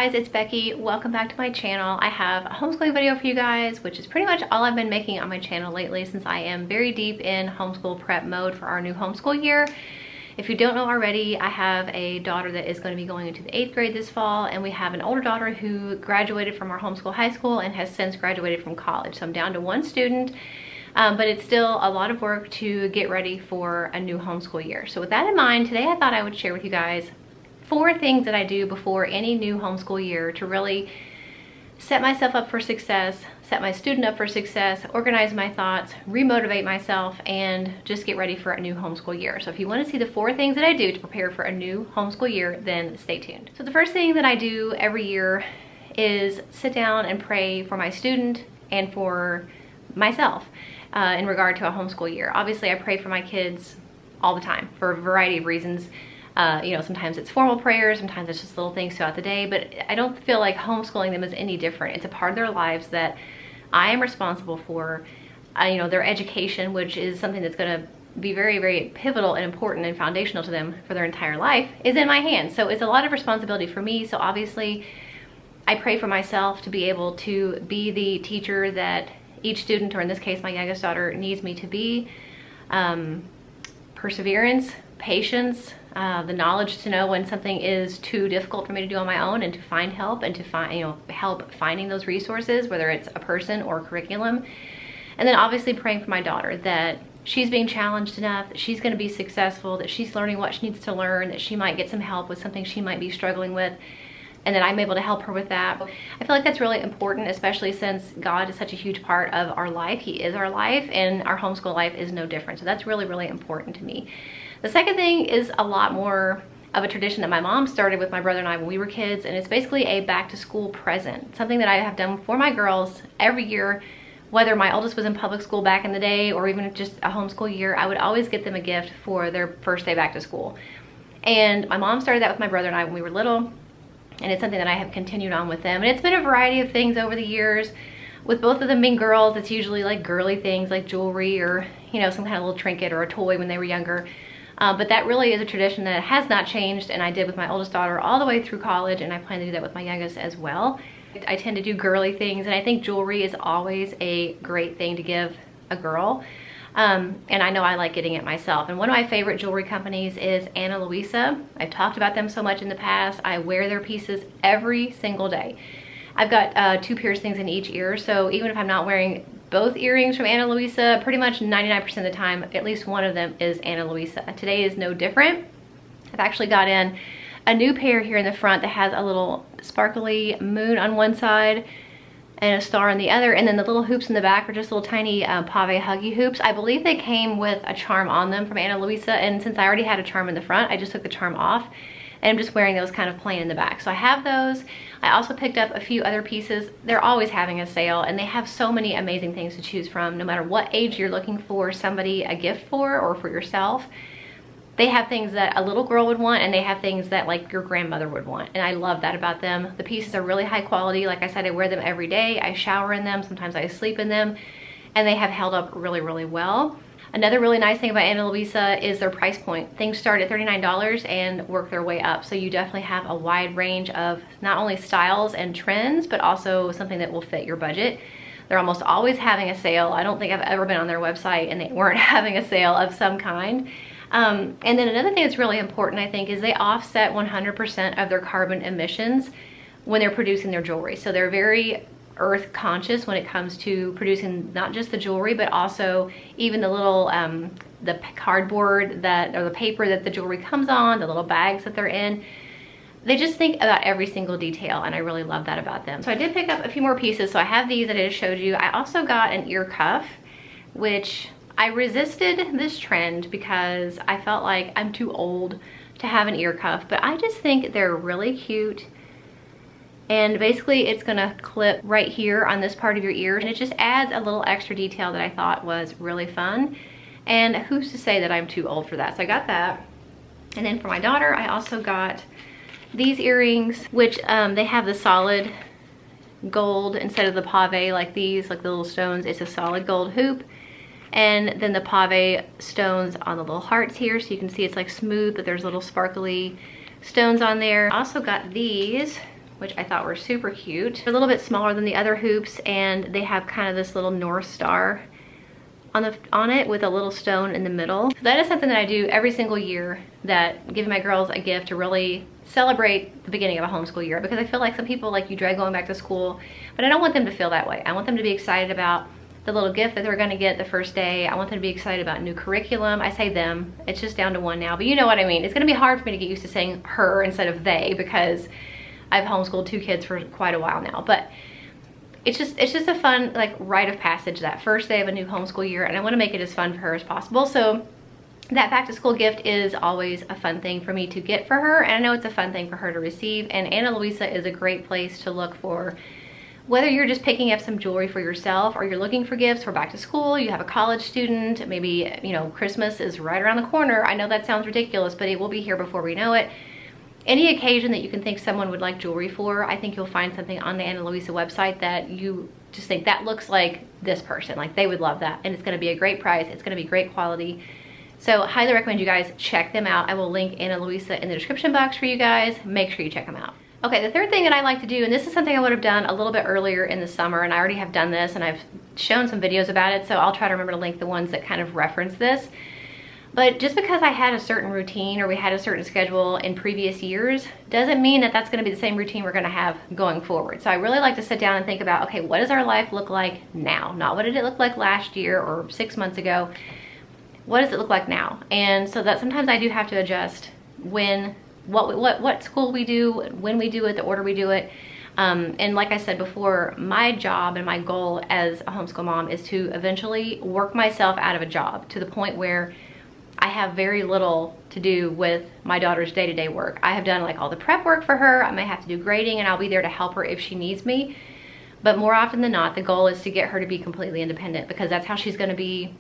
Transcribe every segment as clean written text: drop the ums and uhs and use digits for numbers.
guys, it's Becky. Welcome back to my channel. I have a homeschooling video for you guys, which is pretty much all I've been making on my channel lately since I am very deep in homeschool prep mode for our new homeschool year. If you don't know already, I have a daughter that is going to be going into the 8th grade this fall, and we have an older daughter who graduated from our homeschool high school and has since graduated from college. So I'm down to one student, but it's still a lot of work to get ready for a new homeschool year. So with that in mind, today I thought I would share with you guys 4 things that I do before any new homeschool year to really set myself up for success, set my student up for success, organize my thoughts, remotivate myself, and just get ready for a new homeschool year. So if you want to see the 4 things that I do to prepare for a new homeschool year, then stay tuned. So the first thing that I do every year is sit down and pray for my student and for myself in regard to a homeschool year. Obviously, I pray for my kids all the time for a variety of reasons. You know, sometimes it's formal prayers, sometimes it's just little things throughout the day, but I don't feel like homeschooling them is any different. It's a part of their lives that I am responsible for. You know, their education, which is something that's going to be very, very pivotal and important and foundational to them for their entire life, is in my hands. So it's a lot of responsibility for me. So obviously, I pray for myself to be able to be the teacher that each student, or in this case, my youngest daughter, needs me to be. Perseverance, patience, the knowledge to know when something is too difficult for me to do on my own, and to find help, and to find, you know, help finding those resources, whether it's a person or a curriculum. And then obviously praying for my daughter that she's being challenged enough, that she's going to be successful, that she's learning what she needs to learn, that she might get some help with something she might be struggling with, and that I'm able to help her with that. I feel like that's really important, especially since God is such a huge part of our life. He is our life, and our homeschool life is no different. So that's really, really important to me. The second thing is a lot more of a tradition that my mom started with my brother and I when we were kids, and it's basically a back to school present. Something that I have done for my girls every year, whether my oldest was in public school back in the day or even just a homeschool year, I would always get them a gift for their first day back to school. And my mom started that with my brother and I when we were little, and it's something that I have continued on with them. And it's been a variety of things over the years. With both of them being girls, it's usually like girly things like jewelry or, you know, some kind of little trinket or a toy when they were younger. But that really is a tradition that has not changed, and I did with my oldest daughter all the way through college, and I plan to do that with my youngest as well. I tend to do girly things, and I think jewelry is always a great thing to give a girl. And I know I like getting it myself. And one of my favorite jewelry companies is Ana Luisa. I've talked about them so much in the past. I wear their pieces every single day. I've got 2 piercings in each ear, so even if I'm not wearing both earrings from Ana Luisa, pretty much 99% of the time, at least one of them is Ana Luisa. Today is no different. I've actually got in a new pair here in the front that has a little sparkly moon on one side and a star on the other, and then the little hoops in the back are just little tiny pave huggy hoops. I believe they came with a charm on them from Ana Luisa, and since I already had a charm in the front, I just took the charm off, and I'm just wearing those kind of plain in the back. So I have those. I also picked up a few other pieces. They're always having a sale, and they have so many amazing things to choose from. No matter what age you're looking for somebody a gift for, or for yourself, they have things that a little girl would want, and they have things that like your grandmother would want. And I love that about them. The pieces are really high quality. Like I said, I wear them every day. I shower in them. Sometimes I sleep in them, and they have held up really, really well. Another really nice thing about Ana Luisa is their price point. Things start at $39 and work their way up. So you definitely have a wide range of not only styles and trends, but also something that will fit your budget. They're almost always having a sale. I don't think I've ever been on their website and they weren't having a sale of some kind. And then another thing that's really important, I think, is they offset 100% of their carbon emissions when they're producing their jewelry. So they're very earth conscious when it comes to producing not just the jewelry, but also even the little the cardboard that, or the paper that the jewelry comes on, the little bags that they're in. They just think about every single detail, and I really love that about them. So I did pick up a few more pieces. So I have these that I just showed you. I also got an ear cuff, which I resisted this trend because I felt like I'm too old to have an ear cuff, but I just think they're really cute. And basically it's gonna clip right here on this part of your ear, and it just adds a little extra detail that I thought was really fun. And who's to say that I'm too old for that? So I got that. And then for my daughter, I also got these earrings, which they have the solid gold instead of the pave like these, like the little stones. It's a solid gold hoop. And then the pave stones on the little hearts here, so you can see it's like smooth, but there's little sparkly stones on there. I also got these, which I thought were super cute. They're a little bit smaller than the other hoops, and they have kind of this little North Star on it with a little stone in the middle. So that is something that I do every single year, that giving my girls a gift to really celebrate the beginning of a homeschool year, because I feel like some people, like, you dread going back to school, but I don't want them to feel that way. I want them to be excited about the little gift that they're going to get the first day. I want them to be excited about new curriculum. I say them, it's just down to one now, but you know what I mean. It's going to be hard for me to get used to saying her instead of they, because I've homeschooled 2 kids for quite a while now. But it's just a fun, like, rite of passage, that first day of a new homeschool year, and I want to make it as fun for her as possible. So that back to school gift is always a fun thing for me to get for her, and I know it's a fun thing for her to receive. And Ana Luisa is a great place to look for, whether you're just picking up some jewelry for yourself, or you're looking for gifts for back to school, you have a college student, maybe, you know, Christmas is right around the corner. I know that sounds ridiculous, but it will be here before we know it. Any occasion that you can think someone would like jewelry for, I think you'll find something on the Ana Luisa website that you just think that looks like this person, like they would love that, and it's gonna be a great price, it's gonna be great quality. So highly recommend you guys check them out. I will link Ana Luisa in the description box for you guys. Make sure you check them out. Okay, the third thing that I like to do, and this is something I would have done a little bit earlier in the summer, and I already have done this and I've shown some videos about it, so I'll try to remember to link the ones that kind of reference this. But just because I had a certain routine, or we had a certain schedule in previous years, doesn't mean that that's going to be the same routine we're going to have going forward. So I really like to sit down and think about, okay, what does our life look like now? Not what did it look like last year or 6 months ago. What does it look like now? And so that sometimes I do have to adjust what school we do, when we do it, the order we do it. And like I said before, my job and my goal as a homeschool mom is to eventually work myself out of a job to the point where I have very little to do with my daughter's day-to-day work. I have done like all the prep work for her. I may have to do grading, and I'll be there to help her if she needs me. But more often than not, the goal is to get her to be completely independent, because that's how she's going to be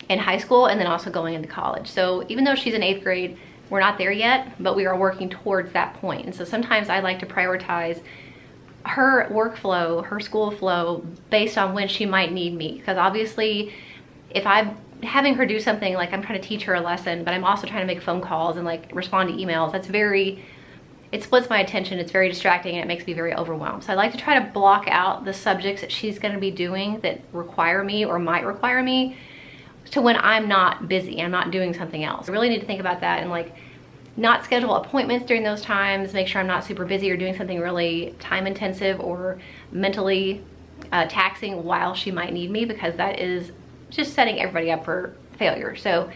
in high school and then also going into college. So even though she's in 8th grade, we're not there yet, but we are working towards that point. And so sometimes I like to prioritize her workflow, her school flow, based on when she might need me. Because obviously, if I'm having her do something, like I'm trying to teach her a lesson, but I'm also trying to make phone calls and like respond to emails, it splits my attention, it's very distracting, and it makes me very overwhelmed. So I like to try to block out the subjects that she's gonna be doing that require me or might require me, to when I'm not busy, I'm not doing something else. I really need to think about that and like not schedule appointments during those times, make sure I'm not super busy or doing something really time intensive or mentally taxing while she might need me, because that is just setting everybody up for failure. So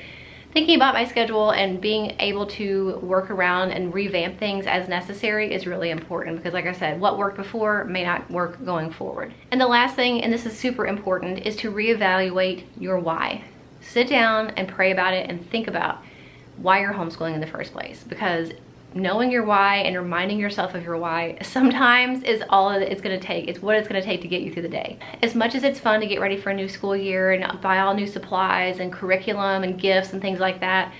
thinking about my schedule and being able to work around and revamp things as necessary is really important, because like I said, what worked before may not work going forward. And the last thing, and this is super important, is to reevaluate your why. Sit down and pray about it and think about why you're homeschooling in the first place, because knowing your why and reminding yourself of your why sometimes is all it's going to take. It's what it's going to take to get you through the day. As much as it's fun to get ready for a new school year and buy all new supplies and curriculum and gifts and things like that,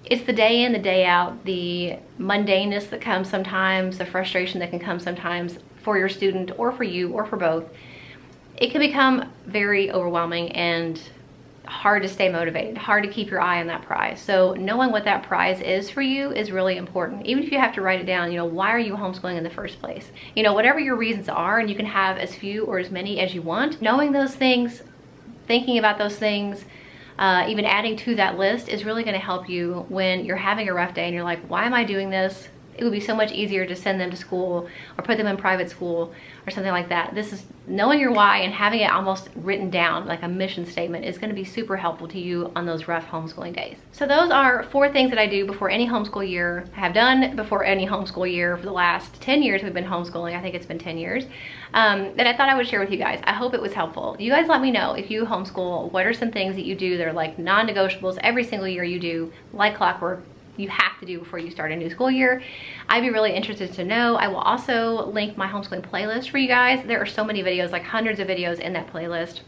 it's the day in, the day out, the mundaneness that comes sometimes, the frustration that can come sometimes for your student or for you or for both. It can become very overwhelming and hard to stay motivated, hard to keep your eye on that prize. So knowing what that prize is for you is really important. Even if you have to write it down, you know, why are you homeschooling in the first place? You know, whatever your reasons are, and you can have as few or as many as you want, knowing those things, thinking about those things, even adding to that list is really going to help you when you're having a rough day and you're like, why am I doing this? It would be so much easier to send them to school or put them in private school or something like that. This is knowing your why and having it almost written down like a mission statement is going to be super helpful to you on those rough homeschooling days. So those are 4 things that I do before any homeschool year. I have done before any homeschool year for the last 10 years we've been homeschooling. I think it's been 10 years. That I thought I would share with you guys. I hope it was helpful. You guys let me know if you homeschool, what are some things that you do that are like non-negotiables every single year you do, like clockwork, you have to do before you start a new school year. I'd be really interested to know. I will also link my homeschooling playlist for you guys. There are so many videos, like hundreds of videos in that playlist,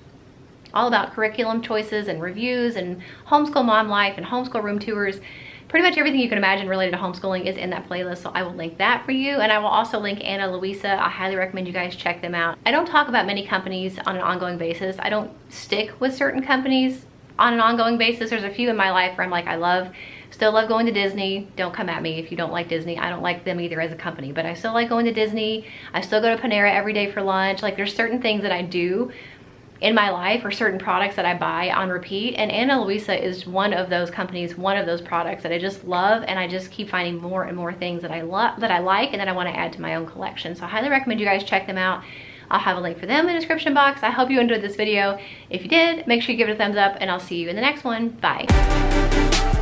all about curriculum choices and reviews and homeschool mom life and homeschool room tours. Pretty much everything you can imagine related to homeschooling is in that playlist, so I will link that for you. And I will also link Ana Luisa. I highly recommend you guys check them out. I don't talk about many companies on an ongoing basis. I don't stick with certain companies on an ongoing basis. There's a few in my life where I'm like, I love Still love going to Disney. Don't come at me if you don't like Disney. I don't like them either as a company, but I still like going to Disney. I still go to Panera every day for lunch. Like, there's certain things that I do in my life, or certain products that I buy on repeat, and Ana Luisa is one of those companies, one of those products that I just love, and I just keep finding more and more things that I like and that I want to add to my own collection. So I highly recommend you guys check them out. I'll have a link for them in the description box. I hope you enjoyed this video. If you did, make sure you give it a thumbs up, and I'll see you in the next one. Bye.